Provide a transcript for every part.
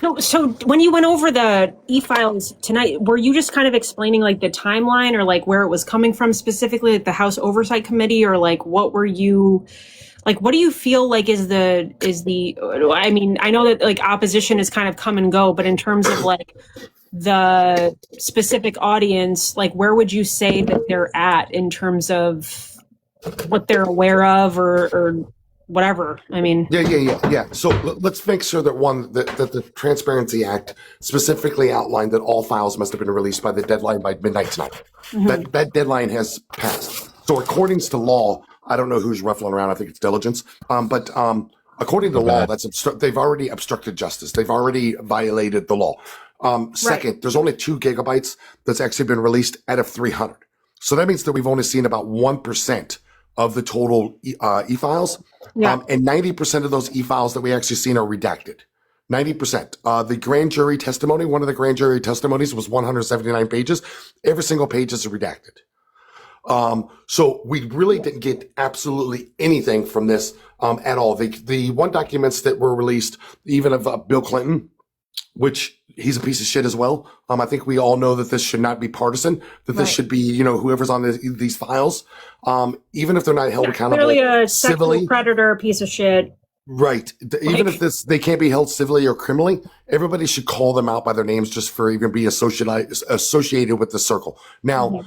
No, so when you went over the e-files tonight, were you just kind of explaining like the timeline or like where it was coming from specifically, like the House Oversight Committee, or like what were you like, what do you feel like is the I mean, I know that like opposition is kind of come and go, but in terms of like the specific audience, like where would you say that they're at in terms of what they're aware of or whatever? I mean, Yeah. So let's make sure that the Transparency Act specifically outlined that all files must have been released by the deadline by midnight tonight. Mm-hmm. That deadline has passed. So according to law, I don't know who's ruffling around. I think it's diligence. But according to law, they've already obstructed justice. They've already violated the law. Second, there's only 2 gigabytes that's actually been released out of 300. So that means that we've only seen about 1% of the total e-files. Yeah. And 90% of those e-files that we actually seen are redacted. 90%. The grand jury testimony, one of the grand jury testimonies was 179 pages. Every single page is redacted. So we really didn't get absolutely anything from this at all. The one documents that were released, even of Bill Clinton, which he's a piece of shit as well. I think we all know that this should not be partisan, that this should be, whoever's on these files, even if they're not held accountable clearly a sexual civilly. predator, piece of shit. Right. Even if they can't be held civilly or criminally, everybody should call them out by their names just for even being associated with the circle. Now,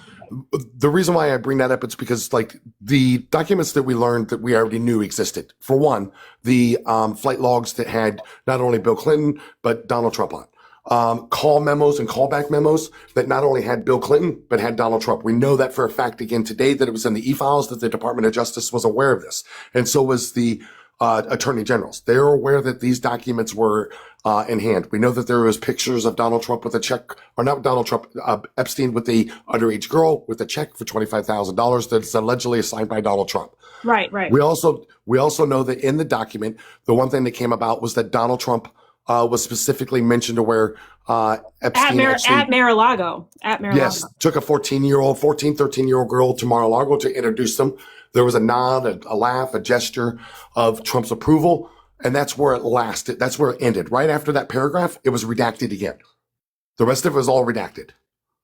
the reason why I bring that up is because like the documents that we learned that we already knew existed. For one, the flight logs that had not only Bill Clinton, but Donald Trump on. Call memos and callback memos that not only had Bill Clinton, but had Donald Trump. We know that for a fact again today that it was in the e-files, that the Department of Justice was aware of this. And so was the attorney generals. They're aware that these documents were in hand. We know that there was pictures of Donald Trump with a check, or not Donald Trump, Epstein with the underage girl with a check for $25,000 that's allegedly signed by Donald Trump. Right. We also know that in the document, the one thing that came about was that Donald Trump was specifically mentioned to where Epstein at Mar-a-Lago. Yes, took a 13-year-old girl to Mar-a-Lago to introduce them. There was a nod, a laugh, a gesture of Trump's approval, and that's where it lasted. That's where it ended. Right after that paragraph, it was redacted again. The rest of it was all redacted.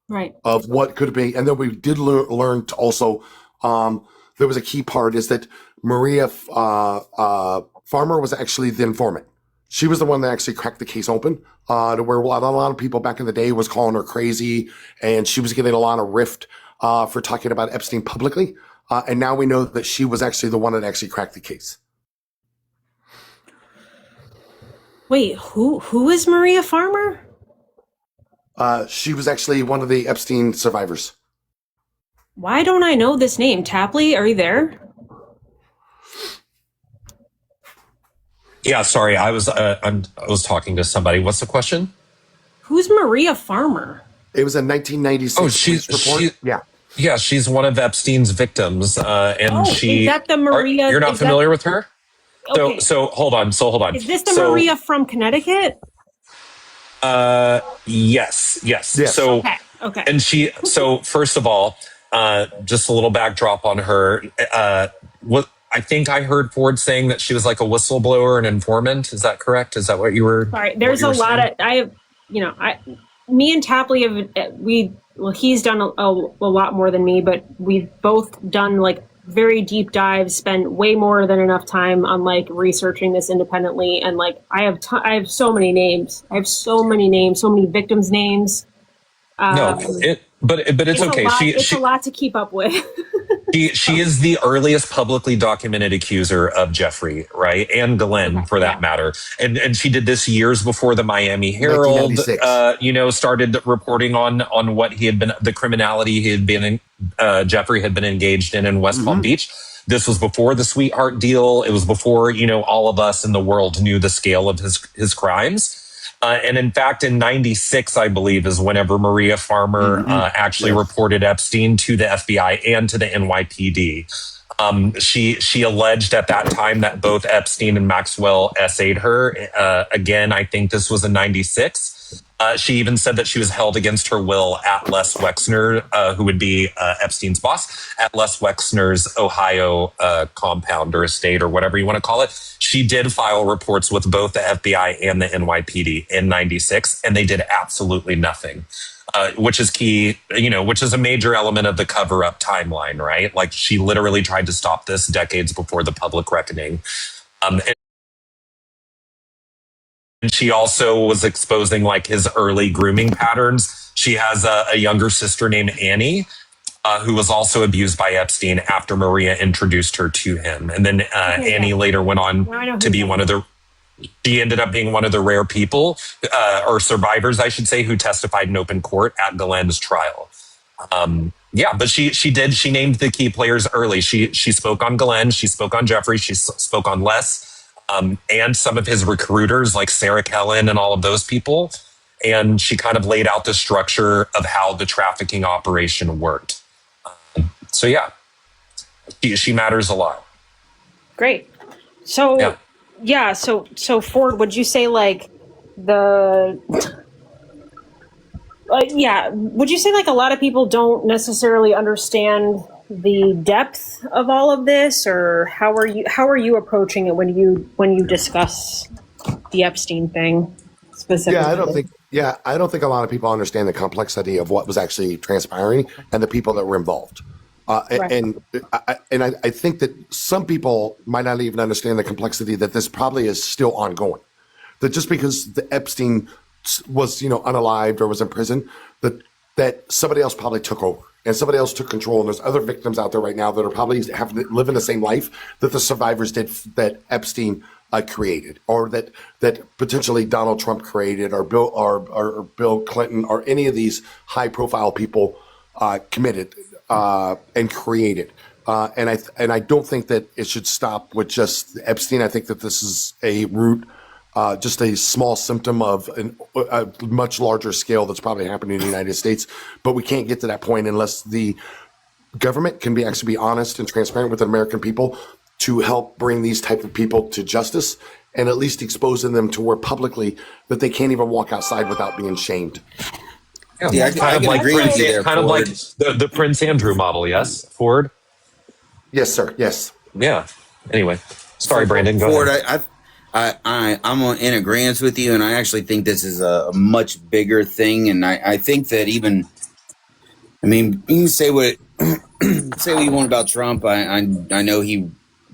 Right. Of what could be. And then we did learn to also, there was a key part is that Maria Farmer was actually the informant. She was the one that actually cracked the case open, to where a lot of people back in the day was calling her crazy, and she was getting a lot of rift for talking about Epstein publicly. And now we know that she was actually the one that actually cracked the case. Wait, who is Maria Farmer? She was actually one of the Epstein survivors. Why don't I know this name? Tapley, are you there? Yeah, sorry, I was talking to somebody. What's the question? Who's Maria Farmer? It was a 1996 report. Yeah, she's one of Epstein's victims, and is that the Maria? You're not familiar with her? Okay. So hold on. Is this the Maria from Connecticut? Yes. So okay. And so first of all, just a little backdrop on her. What I think I heard Ford saying that she was like a whistleblower and informant. Is that correct? Is that what you were? Sorry, there's a lot of me and Tapley have he's done a lot more than me, but we've both done like very deep dives, spent way more than enough time on like researching this independently, and like I have so many names. I have so many victims' names. But it's okay. It's a lot to keep up with. She is the earliest publicly documented accuser of Jeffrey, right? And Glenn, for that matter. And she did this years before the Miami Herald, started reporting on what he had been, the criminality he had been, Jeffrey had been engaged in West Palm Beach. This was before the sweetheart deal. It was before, all of us in the world knew the scale of his crimes. And in fact, in 96, I believe, is whenever Maria Farmer actually reported Epstein to the FBI and to the NYPD. She alleged at that time that both Epstein and Maxwell essayed her. Again, I think this was in 96. She even said that she was held against her will at Les Wexner, who would be Epstein's boss, at Les Wexner's Ohio compound or estate or whatever you want to call it. She did file reports with both the FBI and the NYPD in '96, and they did absolutely nothing. Which is key, which is a major element of the cover-up timeline, right? Like she literally tried to stop this decades before the public reckoning. And she also was exposing like his early grooming patterns. She has a younger sister named Annie, who was also abused by Epstein after Maria introduced her to him. And then Annie later went on to be she ended up being one of the rare people, or survivors, I should say, who testified in open court at Glenn's trial. But she named the key players early. She spoke on Glenn, she spoke on Jeffrey, she spoke on Les, and some of his recruiters like Sarah Kellen and all of those people. And she kind of laid out the structure of how the trafficking operation worked. She matters a lot. Great. So, so Ford, would you say like would you say like a lot of people don't necessarily understand the depth of all of this, or how are you approaching it when you discuss the Epstein thing specifically? I don't think a lot of people understand the complexity of what was actually transpiring and the people that were involved. Right. And I think that some people might not even understand the complexity that this probably is still ongoing. That just because the Epstein was, unalived or was in prison, that somebody else probably took over and somebody else took control. And there's other victims out there right now that are probably living the same life that the survivors did, that Epstein created, or that potentially Donald Trump created, or Bill Clinton, or any of these high profile people committed and created. And I don't think that it should stop with just Epstein. I think that this is a root, just a small symptom of a much larger scale that's probably happening in the United States. But we can't get to that point unless the government can actually be honest and transparent with the American people to help bring these type of people to justice, and at least exposing them to where publicly that they can't even walk outside without being shamed. Yeah, I kind of like the Prince Andrew model, yes, Ford? Yes, sir, yes. Yeah, anyway. Sorry, Brandon, go Ford, ahead. I'm in agreement with you, and I actually think this is a much bigger thing, and I think that you can say what you want about Trump. I know he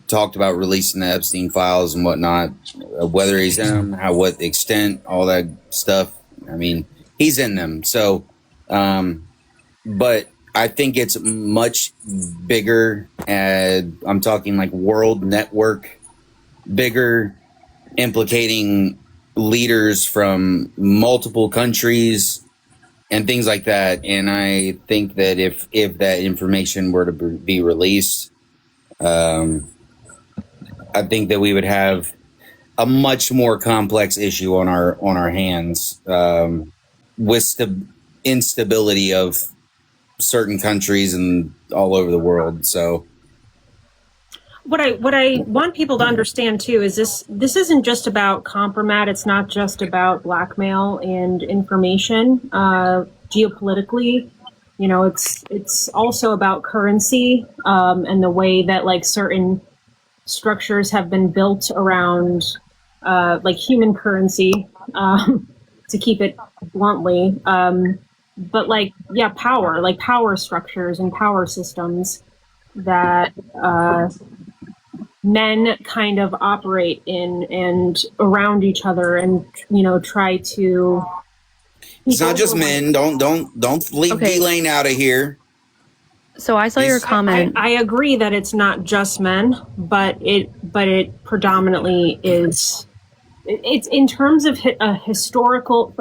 talked about releasing the Epstein files and whatnot, whether he's in them, what extent, all that stuff. He's in them. So, but I think it's much bigger. I'm talking like world network, bigger, implicating leaders from multiple countries and things like that. And I think that if that information were to be released, I think that we would have a much more complex issue on our hands, with the instability of certain countries and all over the world. So what I want people to understand too is this isn't just about compromat. It's not just about blackmail and information, geopolitically. It's also about currency, and the way that like certain structures have been built around like human currency, to keep it bluntly. But power structures and power systems that men kind of operate in and around each other, and try to. It's not just men. Don't leave D-Lane out of here. So I saw your comment. I agree that it's not just men, but it predominantly is. It's in terms of a historical.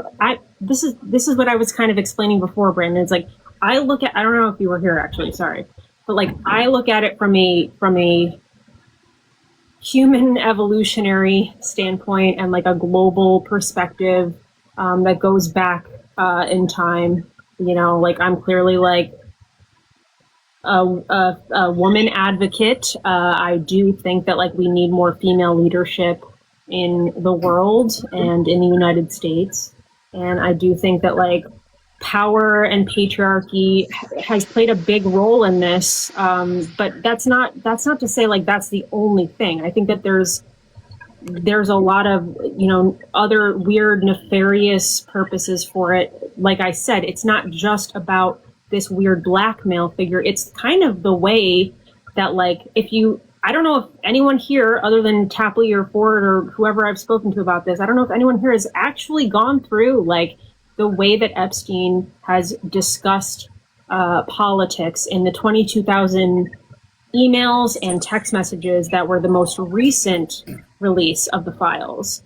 This is what I was kind of explaining before, Brandon. It's like I look at. I don't know if you were here actually. Sorry, but like I look at it from a human evolutionary standpoint and like a global perspective that goes back in time. Like I'm clearly like a woman advocate. I do think that like we need more female leadership in the world and in the United States. And I do think that like power and patriarchy has played a big role in this. But that's not to say like that's the only thing. I think that there's a lot of, other weird, nefarious purposes for it. Like I said, it's not just about this weird blackmail figure. It's kind of the way that, like, I don't know if anyone here, other than Tapley or Ford or whoever I've spoken to about this, I don't know if anyone here has actually gone through, like, the way that Epstein has discussed politics in the 22,000 emails and text messages that were the most recent release of the files.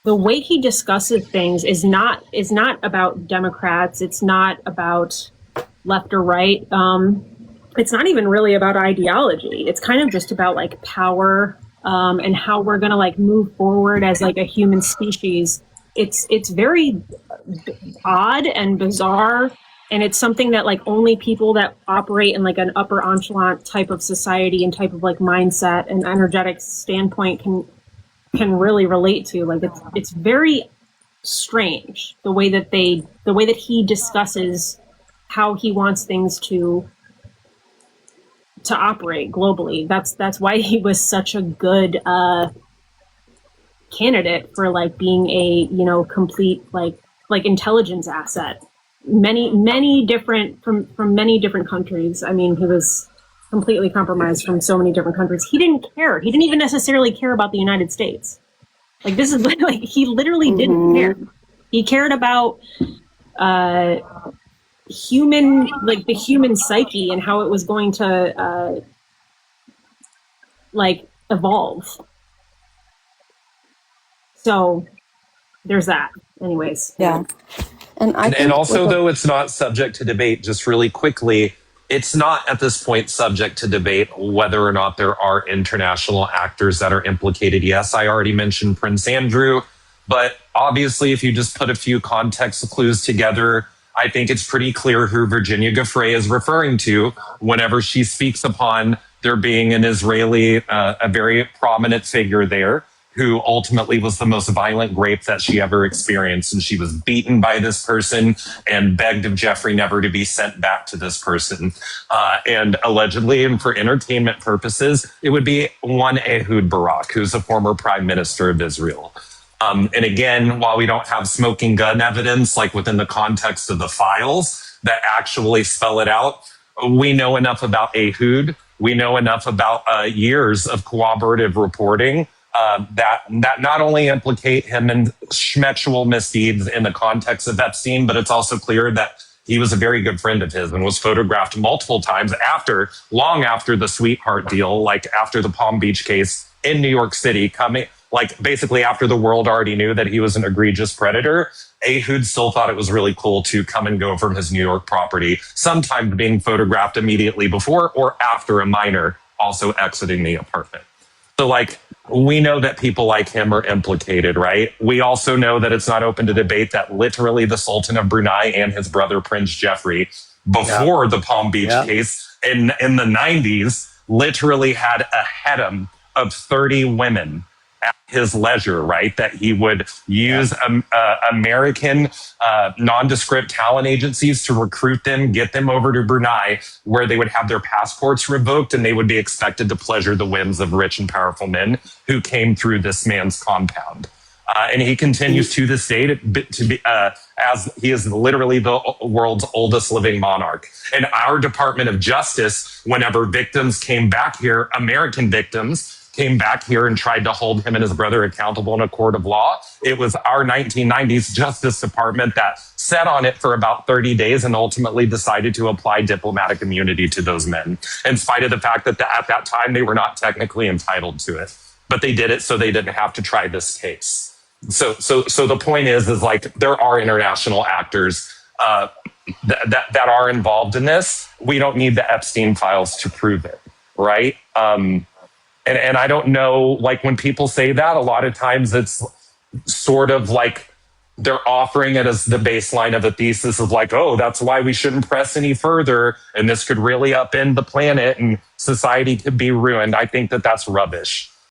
The way he discusses things is not about Democrats. It's not about left or right. It's not even really about ideology. It's kind of just about like power and how we're going to like move forward as like a human species. It's very odd and bizarre. And it's something that like only people that operate in like an upper echelon type of society and type of like mindset and energetic standpoint can really relate to. Like it's very strange the way that he discusses how he wants things to operate globally. That's why he was such a good candidate for like being a complete like intelligence asset. Many different from many different countries. I mean, he was completely compromised from so many different countries. He didn't care. He didn't even necessarily care about the United States. Like this is like he literally didn't care. He cared about the human psyche and how it was going to evolve. So there's that. Anyways. Yeah. And also, though it's not subject to debate, just really quickly, it's not at this point subject to debate whether or not there are international actors that are implicated. Yes, I already mentioned Prince Andrew, but obviously, if you just put a few context clues together, I think it's pretty clear who Virginia Giuffre is referring to whenever she speaks upon there being an Israeli, a very prominent figure there, who ultimately was the most violent rape that she ever experienced. And she was beaten by this person and begged of Jeffrey never to be sent back to this person. And allegedly, and for entertainment purposes, it would be one Ehud Barak, who's a former prime minister of Israel. And again, while we don't have smoking gun evidence, like within the context of the files that actually spell it out, we know enough about Ehud. We know enough about years of cooperative reporting that not only implicate him in schmectual misdeeds in the context of Epstein, but it's also clear that he was a very good friend of his and was photographed multiple times long after the sweetheart deal, like after the Palm Beach case in New York City, basically after the world already knew that he was an egregious predator. Ehud still thought it was really cool to come and go from his New York property, sometimes being photographed immediately before or after a minor also exiting the apartment. So we know that people like him are implicated, right? We also know that it's not open to debate that literally the Sultan of Brunei and his brother Prince Jeffrey, before the Palm Beach case in the 90s, literally had a harem of 30 women at his leisure, right? That he would use American nondescript talent agencies to recruit them, get them over to Brunei, where they would have their passports revoked and they would be expected to pleasure the whims of rich and powerful men who came through this man's compound. And he continues to this day to be, as he is literally the world's oldest living monarch. And our Department of Justice, whenever victims came back here, American victims, came back here and tried to hold him and his brother accountable in a court of law, it was our 1990s Justice Department that sat on it for about 30 days and ultimately decided to apply diplomatic immunity to those men, in spite of the fact that at that time they were not technically entitled to it. But they did it so they didn't have to try this case. So the point is there are international actors that are involved in this. We don't need the Epstein files to prove it, right? And I don't know, when people say that, a lot of times it's sort of like they're offering it as the baseline of a thesis of oh, that's why we shouldn't press any further. And this could really upend the planet and society could be ruined. I think that that's rubbish.